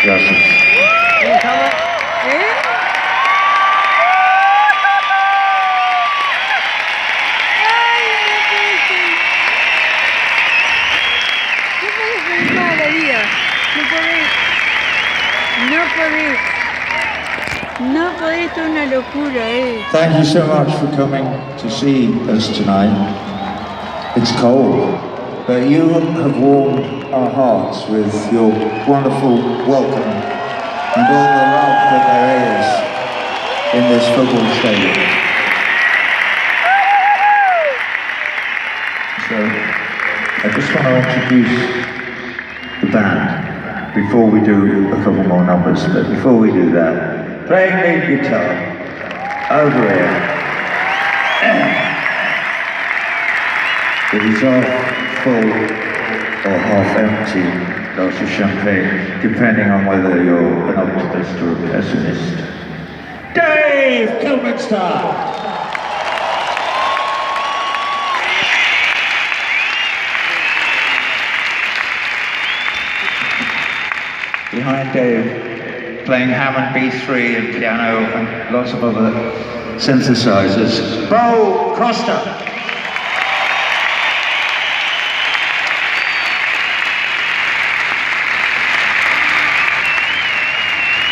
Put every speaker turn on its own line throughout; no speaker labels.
Gracias.
No podés, esto es una locura,
Thank you so much for coming to see us tonight. It's cold, but you have warmed our hearts with your wonderful welcome and all the love that there is in this football stadium. So, I just want to introduce the band before we do a couple more numbers, but before we do that, playing lead guitar over here. It is half full or half empty glass of champagne, depending on whether you're an optimist or a pessimist. Dave Kilminster! Behind Dave, playing Hammond B3 and piano and lots of other synthesizers, Bo Costa.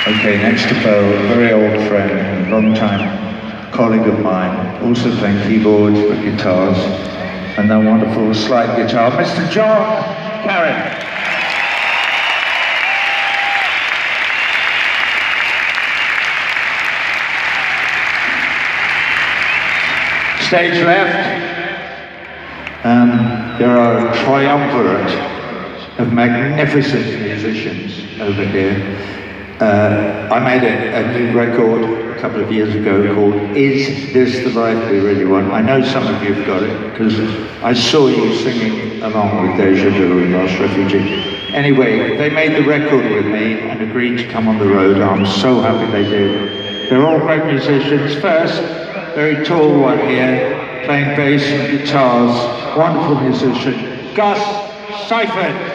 Okay, next to Bo, a very old friend and long-time colleague of mine, also playing keyboards but guitars, and that wonderful slide guitar, Mr. John Carrick. Stage left, there are a triumvirate of magnificent musicians over here. I made a new record a couple of years ago called Is This the Life We Really Want? I know some of you have got it because I saw you singing along with Deja Vu and Last Refugee. Anyway, they made the record with me and agreed to come on the road. I'm so happy they did. They're all great musicians. First, very tall one here, playing bass and guitars, wonderful musician, Gus Seifert.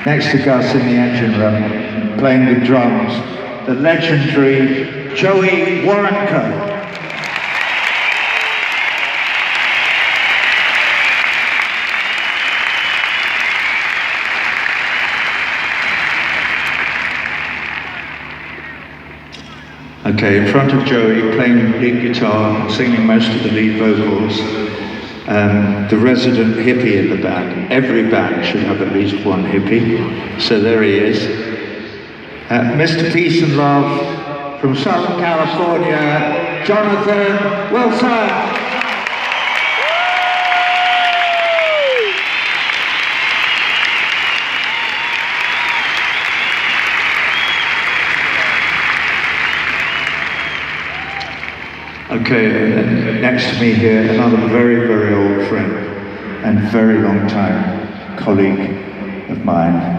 Next to Gus in the engine room, playing the drums, the legendary Joey Waronker. Okay, in front of Joey, playing lead guitar, singing most of the lead vocals, the resident hippie in the band. Every band should have at least one hippie, so there he is. Mr. Peace and Love from Southern California, Jonathan Wilson. Okay, and next to me here, another very, very old friend and very long time colleague of mine.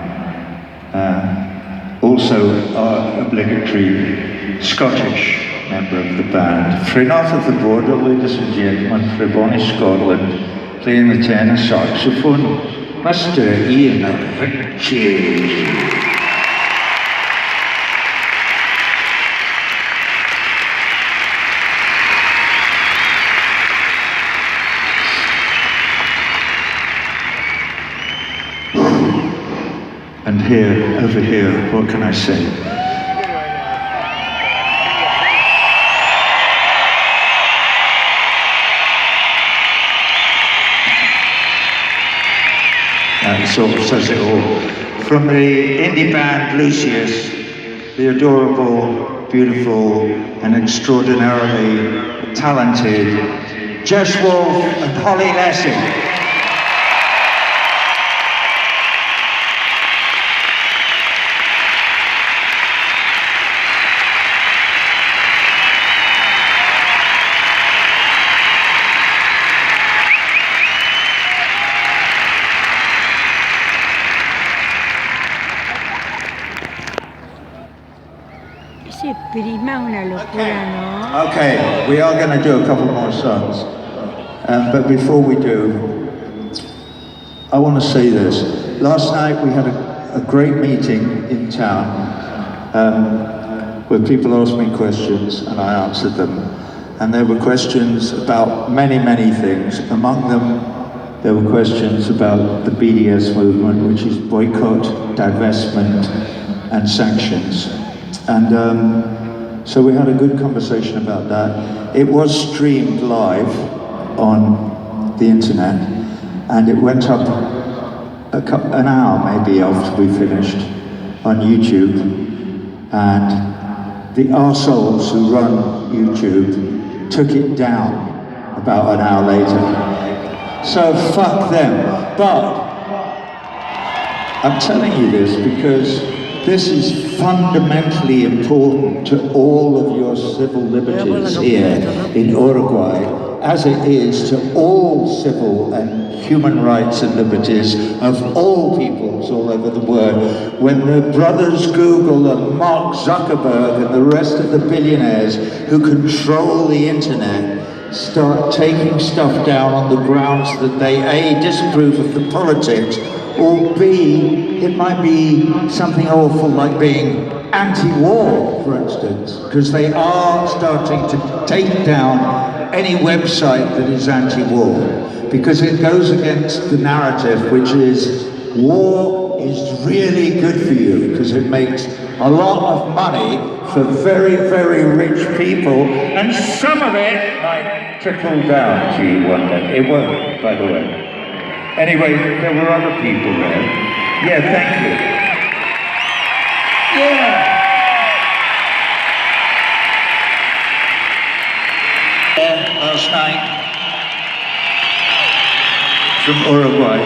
Also our obligatory Scottish member of the band. Frae north of the border, ladies and gentlemen, frae bonny Scotland, playing the tenor saxophone, Mr. Ian Ritchie. And here, over here, what can I say? That sort of says it all. From the indie band Lucius, the adorable, beautiful, and extraordinarily talented Jess Wolf and Holly Lessing.
Ese prisma es una locura, ¿no?
Okay, we are going to do a couple more songs. But before we do, I want to say this. Last night we had a great meeting in town where people asked me questions and I answered them. And there were questions about many, many things. Among them, there were questions about the BDS movement, which is boycott, divestment, and sanctions. And so we had a good conversation about that. It was streamed live on the internet, and it went up an hour maybe after we finished on YouTube. And the arseholes who run YouTube took it down about an hour later. So fuck them. But I'm telling you this because this is fundamentally important to all of your civil liberties here in Uruguay, as it is to all civil and human rights and liberties of all peoples all over the world. When the brothers Google and Mark Zuckerberg and the rest of the billionaires who control the internet start taking stuff down on the grounds that they A, disapprove of the politics, or B, it might be something awful like being anti-war, for instance, because they are starting to take down any website that is anti-war, because it goes against the narrative, which is war is really good for you, because it makes a lot of money for very, very rich people, and some of it might trickle down to you one day. It won't, by the way. Anyway, there were other people there. Yeah, thank you. Yeah. Last night from Uruguay.